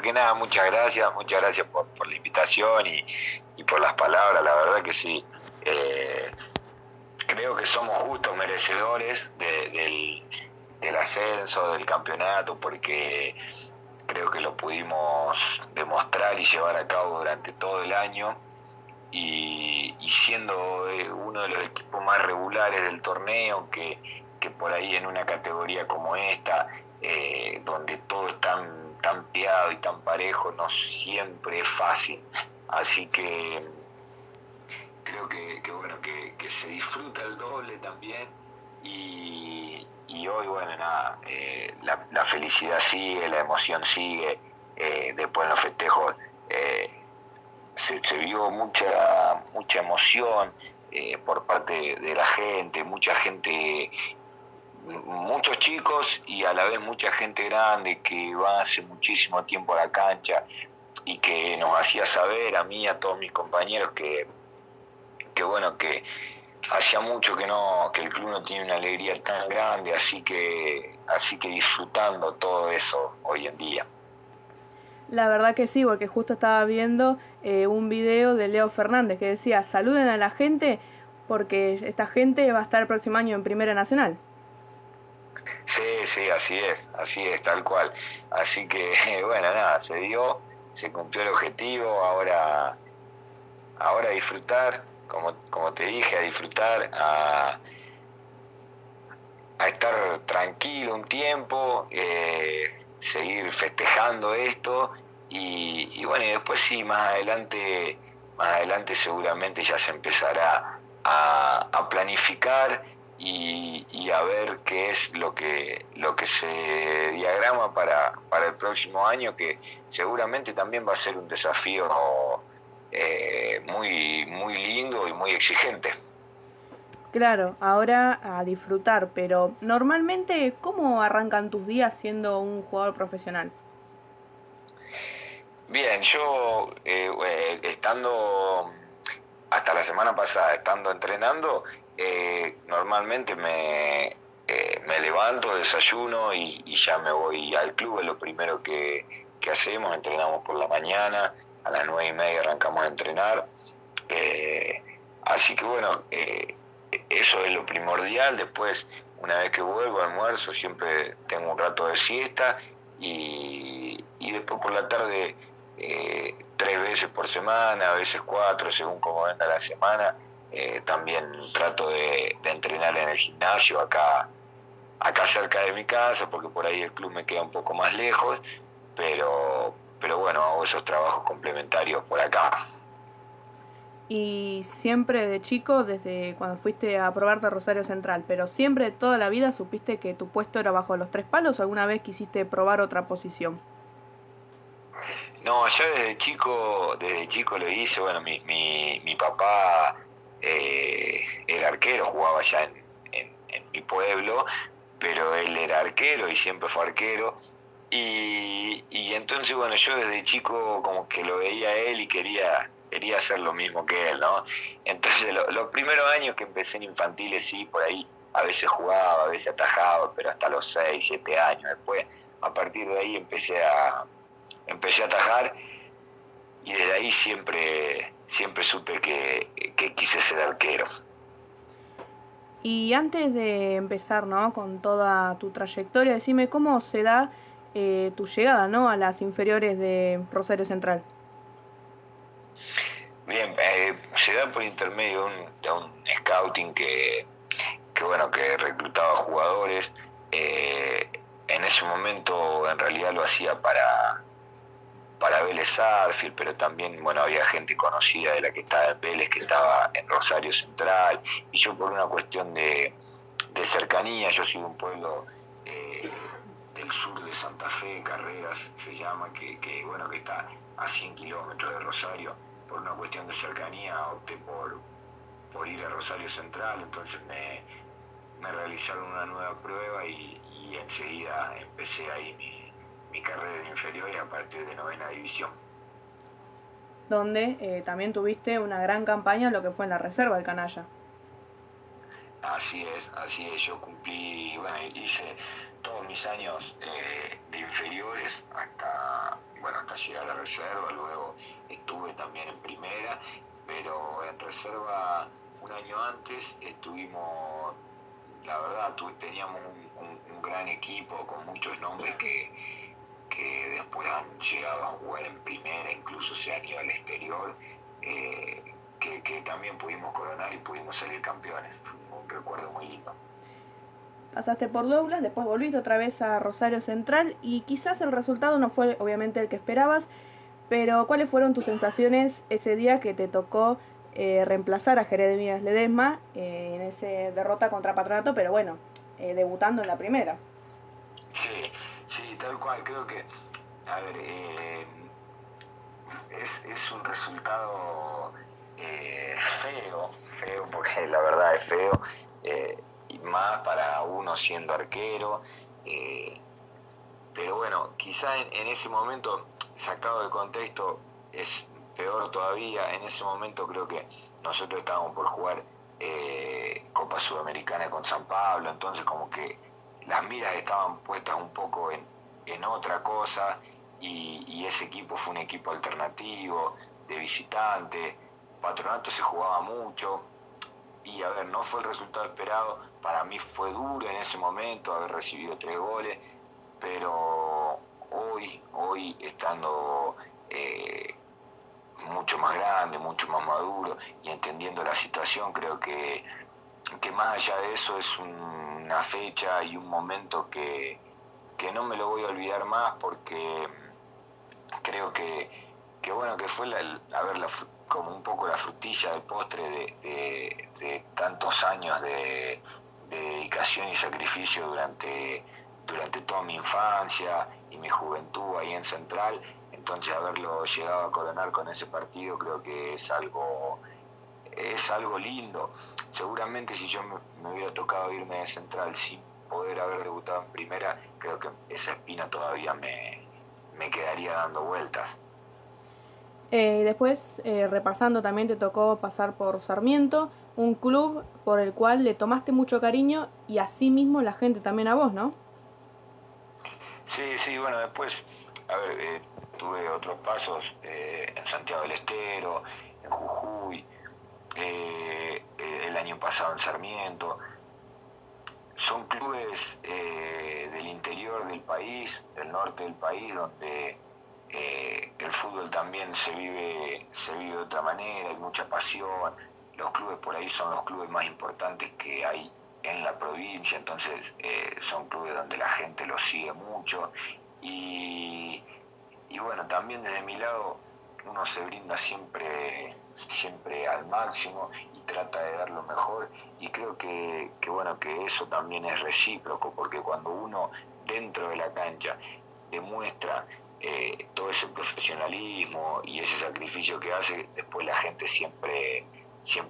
que nada, muchas gracias por la invitación y por las palabras, la verdad que sí. Eh, Creo que somos justos merecedores del ascenso, del campeonato, porque creo que lo pudimos demostrar y llevar a cabo durante todo el año y siendo uno de los equipos más regulares del torneo, que por ahí en una categoría como esta, donde todo es tan pegado y tan parejo, no siempre es fácil. Así que creo que bueno, que se disfruta el doble también y hoy, bueno, nada, la felicidad sigue, la emoción sigue, después en los festejos se vio mucha emoción por parte de la gente, mucha gente, muchos chicos y a la vez mucha gente grande que va hace muchísimo tiempo a la cancha y que nos hacía saber a mí, a todos mis compañeros, que bueno, que hacía mucho que el club no tiene una alegría tan grande, así que disfrutando todo eso hoy en día. La verdad que sí, porque justo estaba viendo un video de Leo Fernández que decía, saluden a la gente porque esta gente va a estar el próximo año en Primera Nacional. Sí, así es, tal cual. Así que, bueno, nada, se dio, se cumplió el objetivo, ahora a disfrutar, como te dije, a disfrutar, a estar tranquilo un tiempo, seguir festejando esto y bueno, y después sí, más adelante seguramente ya se empezará a planificar y a ver qué es lo que se diagrama para el próximo año, que seguramente también va a ser un desafío muy lindo y muy exigente. Claro, ahora a disfrutar, pero normalmente, ¿cómo arrancan tus días siendo un jugador profesional? Bien, yo estando hasta la semana pasada, estando entrenando, normalmente me levanto, desayuno y ya me voy al club, es lo primero que hacemos, entrenamos por la mañana, a las 9:30 arrancamos a entrenar, eh, así que bueno, eso es lo primordial. Después, una vez que vuelvo, almuerzo, siempre tengo un rato de siesta y después por la tarde 3 veces por semana, a veces 4, según cómo venga la semana. También trato de entrenar en el gimnasio acá cerca de mi casa, porque por ahí el club me queda un poco más lejos, pero bueno, hago esos trabajos complementarios por acá. Y siempre de chico, desde cuando fuiste a probarte a Rosario Central, pero siempre toda la vida supiste que tu puesto era bajo los tres palos o alguna vez quisiste probar otra posición. No, yo desde chico lo hice. Bueno, mi papá era arquero, jugaba allá en mi pueblo, pero él era arquero y siempre fue arquero. Y entonces, bueno, yo desde chico como que lo veía a él y quería hacer lo mismo que él, ¿no? Entonces, los primeros años que empecé en infantiles, sí, por ahí a veces jugaba, a veces atajaba, pero hasta los 6 7 años. Después, a partir de ahí empecé a atajar y desde ahí siempre supe que quise ser arquero. Y antes de empezar, ¿no? Con toda tu trayectoria, decime cómo se da tu llegada, ¿no? A las inferiores de Rosario Central. Bien, se da por intermedio de un scouting bueno, que reclutaba jugadores. Eh, en ese momento en realidad lo hacía para Vélez Sarsfield, pero también, bueno, había gente conocida de la que estaba en Vélez, que estaba en Rosario Central, y yo por una cuestión de cercanía, yo soy de un pueblo eh, del sur de Santa Fe, Carreras se llama, bueno, que está a 100 kilómetros de Rosario. Por una cuestión de cercanía opté por ir a Rosario Central, entonces me realizaron una nueva prueba y enseguida empecé ahí mi carrera en inferiores a partir de novena división. Donde también tuviste una gran campaña en lo que fue en la reserva del canalla. Así es, yo cumplí, bueno, hice todos mis años de inferiores hasta llegué a la reserva, luego estuve también en primera, pero en reserva un año antes estuvimos, la verdad, teníamos un gran equipo con muchos nombres que después han llegado a jugar en primera, incluso se han ido al exterior, que también pudimos coronar y pudimos salir campeones. Fue un recuerdo muy lindo. Pasaste por Douglas, después volviste otra vez a Rosario Central y quizás el resultado no fue obviamente el que esperabas, pero ¿cuáles fueron tus sensaciones ese día que te tocó reemplazar a Jeremías Ledesma en esa derrota contra Patronato, pero bueno, debutando en la primera? Sí, tal cual, creo que, a ver, es un resultado feo, porque la verdad es feo, y más para uno siendo arquero, eh, pero bueno, quizá en ese momento, sacado de contexto, es peor todavía. En ese momento creo que nosotros estábamos por jugar Copa Sudamericana con San Pablo, entonces como que las miras estaban puestas un poco en otra cosa, y ese equipo fue un equipo alternativo, de visitante. Patronato se jugaba mucho, y a ver, no fue el resultado esperado. Para mí fue duro en ese momento haber recibido 3 goles, pero hoy estando mucho más grande, mucho más maduro y entendiendo la situación, creo que más allá de eso es una fecha y un momento que no me lo voy a olvidar más, porque creo que bueno, que fue como un poco la frutilla del postre de tantos años de dedicación y sacrificio durante toda mi infancia y mi juventud ahí en Central. Entonces haberlo llegado a coronar con ese partido creo que es algo lindo. Seguramente si yo me hubiera tocado irme de Central sin poder haber debutado en primera, creo que esa espina todavía me quedaría dando vueltas. Después, repasando, también te tocó pasar por Sarmiento, un club por el cual le tomaste mucho cariño y así mismo la gente también a vos, ¿no? Sí, bueno, después, a ver, tuve otros pasos en Santiago del Estero, en Jujuy, el año pasado en Sarmiento. Son clubes del interior del país, del norte del país, donde el fútbol también se vive de otra manera, hay mucha pasión. Los clubes por ahí son los clubes más importantes que hay en la provincia, entonces son clubes donde la gente los sigue mucho, y, y bueno, también desde mi lado uno se brinda siempre al máximo y trata de dar lo mejor, y creo que bueno, que eso también es recíproco, porque cuando uno dentro de la cancha demuestra todo ese profesionalismo y ese sacrificio que hace, después la gente siempre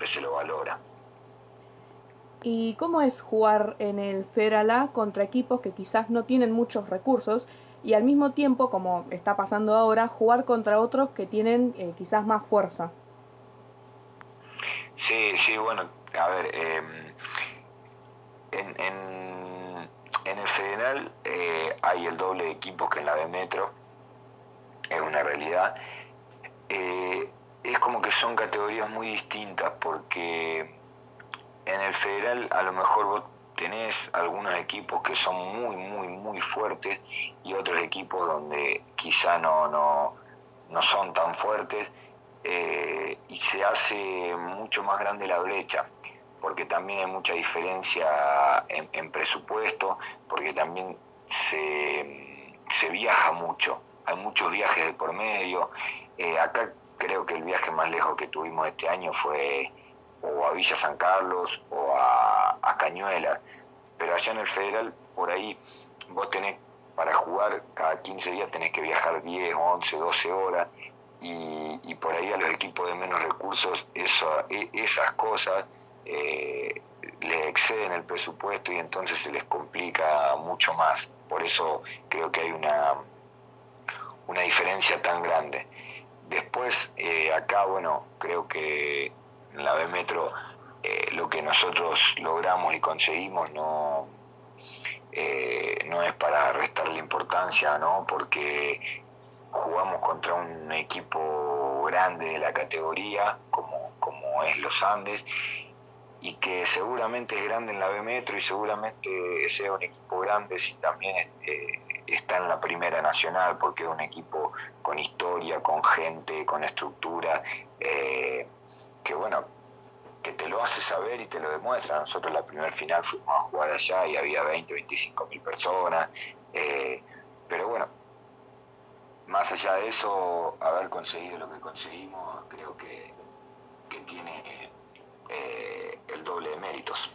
se lo valora. ¿Y cómo es jugar en el Federal A contra equipos que quizás no tienen muchos recursos y al mismo tiempo, como está pasando ahora, jugar contra otros que tienen quizás más fuerza? Sí, bueno, a ver, en el Federal hay el doble de equipos que en la B Metro, es una realidad. Es como que son categorías muy distintas, porque en el Federal a lo mejor vos tenés algunos equipos que son muy fuertes, y otros equipos donde quizá no son tan fuertes, y se hace mucho más grande la brecha, porque también hay mucha diferencia en presupuesto, porque también se viaja mucho, hay muchos viajes de por medio. Acá creo que el viaje más lejos que tuvimos este año fue o a Villa San Carlos o a Cañuelas, pero allá en el Federal, por ahí vos tenés, para jugar cada 15 días tenés que viajar 10, 11, 12 horas, y por ahí a los equipos de menos recursos esas cosas les exceden el presupuesto, y entonces se les complica mucho más. Por eso creo que hay una diferencia tan grande. Después, acá, bueno, creo que en la B Metro lo que nosotros logramos y conseguimos no es para restarle importancia, ¿no? Porque jugamos contra un equipo grande de la categoría, como es los Andes, y que seguramente es grande en la B Metro y seguramente sea un equipo grande si también está en la Primera Nacional, porque es un equipo con historia, con gente, con estructura, que bueno, que te lo hace saber y te lo demuestra. Nosotros la primera final fuimos a jugar allá y había 20-25 mil personas, pero bueno, más allá de eso, haber conseguido lo que conseguimos, creo que tiene el doble de méritos.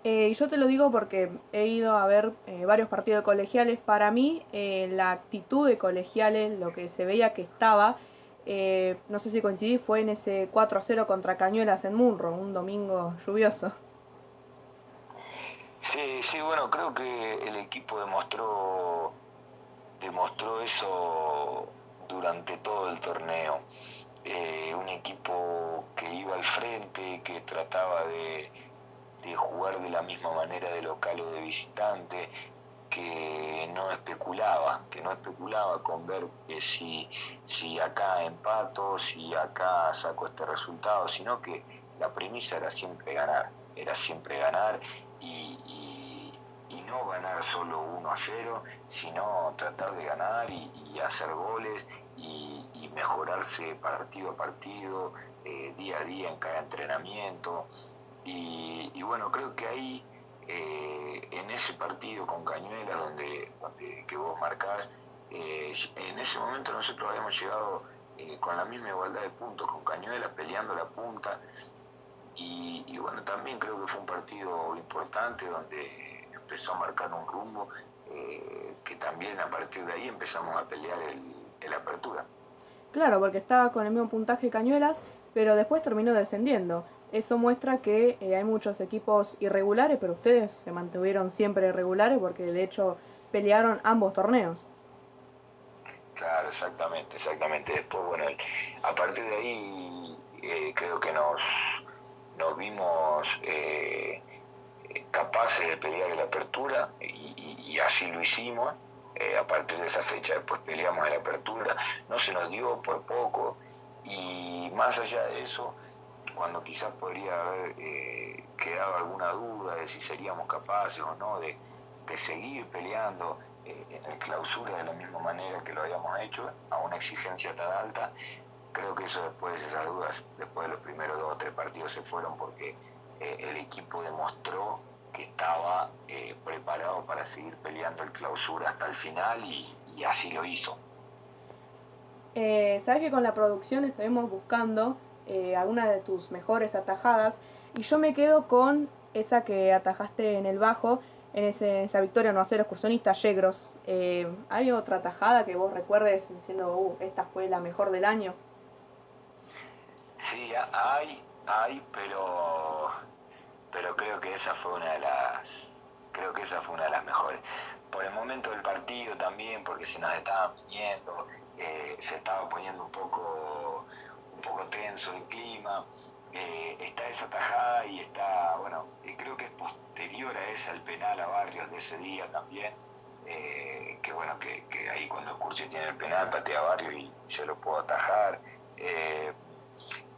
Y yo te lo digo porque he ido a ver varios partidos colegiales. Para mí, la actitud de colegiales, lo que se veía que estaba, no sé si coincidí, fue en ese 4-0 contra Cañuelas en Munro, un domingo lluvioso. Sí, sí, bueno, creo que el equipo demostró eso durante todo el torneo. Un equipo que iba al frente, que trataba de jugar de la misma manera de local o de visitante, que no especulaba con ver si acá empato, si acá saco este resultado, sino que la premisa era siempre ganar y no ganar solo 1-0, sino tratar de ganar y hacer goles y mejorarse partido a partido, día a día en cada entrenamiento. Y bueno, creo que ahí, en ese partido con Cañuelas, donde que vos marcás, en ese momento nosotros habíamos llegado con la misma igualdad de puntos con Cañuelas, peleando la punta, y bueno, también creo que fue un partido importante donde empezó a marcar un rumbo, que también a partir de ahí empezamos a pelear el apertura. Claro, porque estaba con el mismo puntaje Cañuelas, pero después terminó descendiendo. Eso muestra que hay muchos equipos irregulares, pero ustedes se mantuvieron siempre irregulares porque de hecho pelearon ambos torneos. Claro, exactamente, exactamente. Después, bueno, a partir de ahí, creo que nos vimos capaces de pelear la apertura y así lo hicimos. A partir de esa fecha después peleamos en la apertura, no se nos dio por poco, y más allá de eso, cuando quizás podría haber quedado alguna duda de si seríamos capaces o no de seguir peleando en el clausura de la misma manera que lo habíamos hecho, a una exigencia tan alta, creo que eso después, esas dudas, después de los primeros 2 o 3 partidos se fueron porque el equipo demostró que estaba preparado para seguir peleando el clausura hasta el final y así lo hizo. Sabes que con la producción estuvimos buscando algunas de tus mejores atajadas y yo me quedo con esa que atajaste en el bajo, esa victoria 1-0 excursionista Yegros. ¿Hay otra atajada que vos recuerdes diciendo, esta fue la mejor del año? Sí, pero creo que esa fue creo que esa fue una de las mejores. Por el momento del partido también, porque se nos estaban viniendo, se estaba poniendo un poco tenso el clima. Está esa tajada y está, bueno, creo que es posterior a esa el penal a Barrios de ese día también. Que bueno, que ahí cuando Curcio tiene el penal, patea a Barrios y se lo puedo atajar. Eh,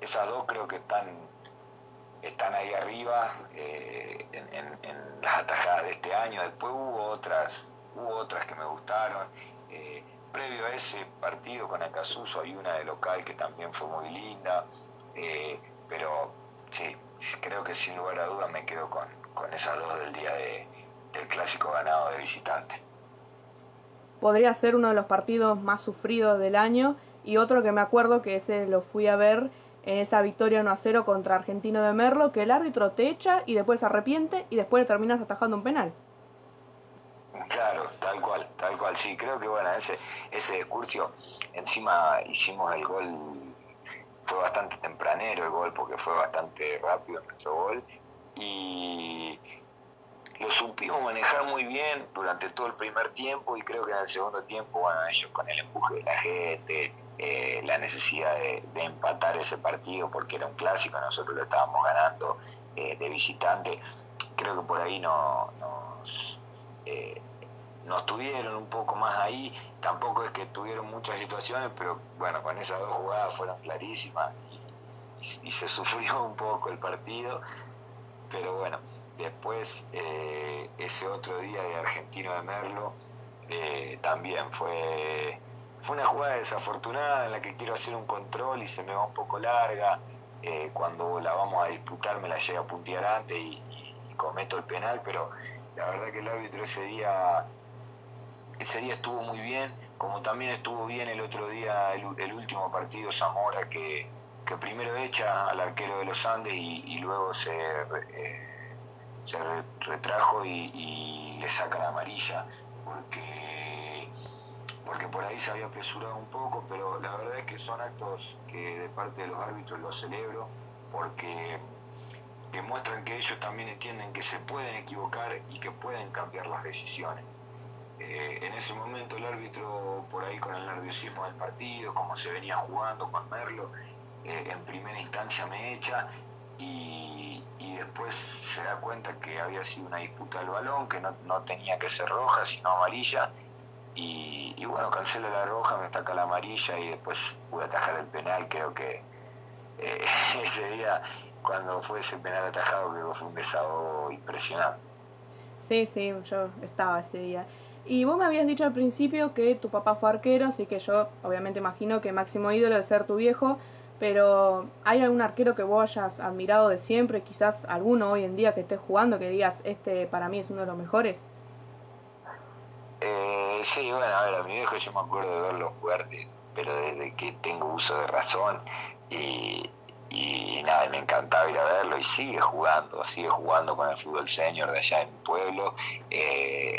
Esas dos creo que están ahí arriba, en las atajadas de este año. Después hubo otras que me gustaron. Previo a ese partido con Acasuso hay una de local que también fue muy linda, pero sí, creo que sin lugar a dudas me quedo con esas dos del día del clásico ganado de visitante. Podría ser uno de los partidos más sufridos del año y otro que me acuerdo que ese lo fui a ver en esa victoria 1-0 contra Argentino de Merlo, que el árbitro te echa y después se arrepiente y después le terminas atajando un penal. Claro, tal cual, sí, creo que bueno, ese discurso, encima hicimos el gol, fue bastante tempranero el gol porque fue bastante rápido nuestro gol, y lo supimos manejar muy bien durante todo el primer tiempo, y creo que en el segundo tiempo, bueno, ellos con el empuje de la gente, la necesidad de empatar ese partido porque era un clásico, nosotros lo estábamos ganando de visitante, creo que por ahí no, nos... eh, nos tuvieron un poco más ahí, tampoco es que tuvieron muchas situaciones, pero bueno, con esas 2 jugadas fueron clarísimas y se sufrió un poco el partido, pero bueno, después ese otro día de Argentino de Merlo también fue una jugada desafortunada en la que quiero hacer un control y se me va un poco larga, cuando la vamos a disputar me la llega a puntear antes y cometo el penal, pero la verdad que el árbitro ese día estuvo muy bien, como también estuvo bien el otro día el último partido Zamora, que primero echa al arquero de los Andes y luego se retrajo y le saca la amarilla, porque por ahí se había apresurado un poco, pero la verdad es que son actos que de parte de los árbitros los celebro, porque demuestran que ellos también entienden que se pueden equivocar y que pueden cambiar las decisiones. En ese momento el árbitro, por ahí con el nerviosismo del partido, como se venía jugando con Merlo, en primera instancia me echa y después se da cuenta que había sido una disputa del balón, que no tenía que ser roja sino amarilla, y bueno, cancela la roja, me saca la amarilla y después pude atajar el penal. Creo que eh, ese día, cuando fue ese penal atajado, creo que fue un desahogo impresionante. Sí, sí, yo estaba ese día. Y vos me habías dicho al principio que tu papá fue arquero, así que yo obviamente imagino que máximo ídolo de ser tu viejo, pero ¿hay algún arquero que vos hayas admirado de siempre? Quizás alguno hoy en día que estés jugando que digas, este para mí es uno de los mejores. Sí, bueno, a ver, a mi viejo yo me acuerdo de verlo jugar, pero desde que tengo uso de razón y, y nada, me encantaba ir a verlo y sigue jugando con el fútbol senior de allá en mi pueblo,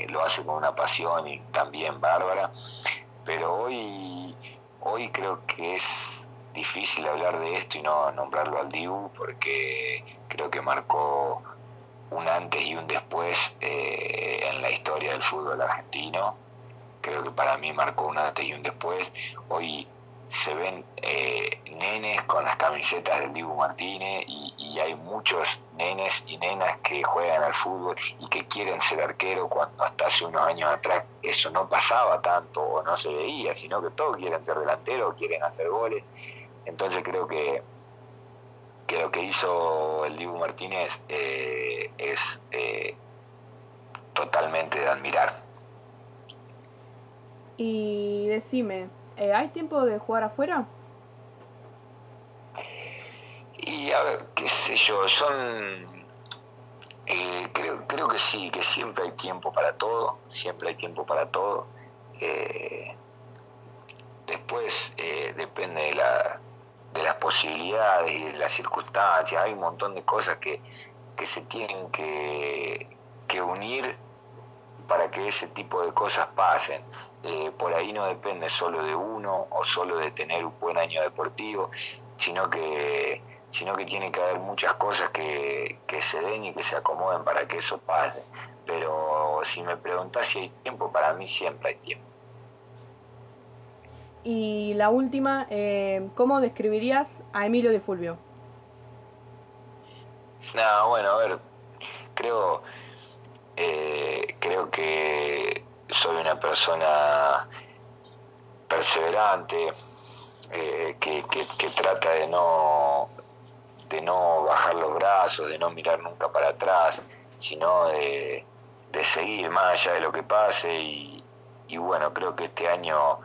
lo hace con una pasión y también bárbara, pero hoy creo que es difícil hablar de esto y no nombrarlo al Dibu, porque creo que marcó un antes y un después en la historia del fútbol argentino. Creo que para mí marcó un antes y un después. Hoy se ven nenes con las camisetas del Dibu Martínez y hay muchos nenes y nenas que juegan al fútbol y que quieren ser arquero, cuando hasta hace unos años atrás eso no pasaba tanto o no se veía, sino que todos quieren ser delanteros, quieren hacer goles. Entonces creo que lo que hizo el Dibu Martínez es totalmente de admirar. Y decime, ¿hay tiempo de jugar afuera? Y a ver, qué sé yo, creo que sí, que siempre hay tiempo para todo, siempre hay tiempo para todo. Eh, Después depende de las posibilidades y de las circunstancias, hay un montón de cosas que se tienen que unir para que ese tipo de cosas pasen. Por ahí no depende solo de uno o solo de tener un buen año deportivo, sino que, sino que tiene que haber muchas cosas que se den y que se acomoden para que eso pase. Pero si me preguntás si hay tiempo, para mí siempre hay tiempo. Y la última, ¿cómo describirías a Emilio Di Fulvio? No, bueno, a ver, creo, creo que soy una persona perseverante, que trata de no bajar los brazos, de no mirar nunca para atrás, sino de seguir más allá de lo que pase y bueno, creo que este año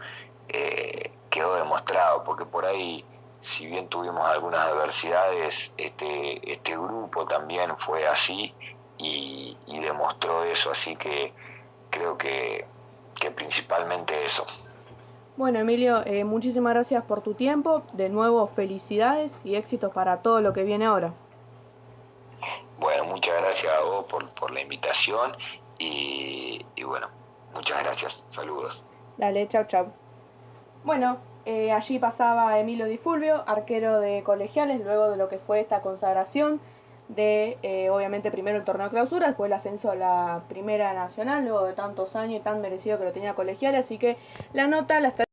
quedó demostrado, porque por ahí, si bien tuvimos algunas adversidades, este grupo también fue así y demostró eso, así que creo que principalmente eso. Bueno, Emilio, muchísimas gracias por tu tiempo. De nuevo, felicidades y éxitos para todo lo que viene ahora. Bueno, muchas gracias a vos por la invitación y bueno, muchas gracias. Saludos. Dale, chau, chau. Bueno, allí pasaba Emilio Di Fulvio, arquero de Colegiales, luego de lo que fue esta consagración de, obviamente, primero el torneo de clausura, después el ascenso a la Primera Nacional, luego de tantos años y tan merecido que lo tenía Colegiales, así que la nota la está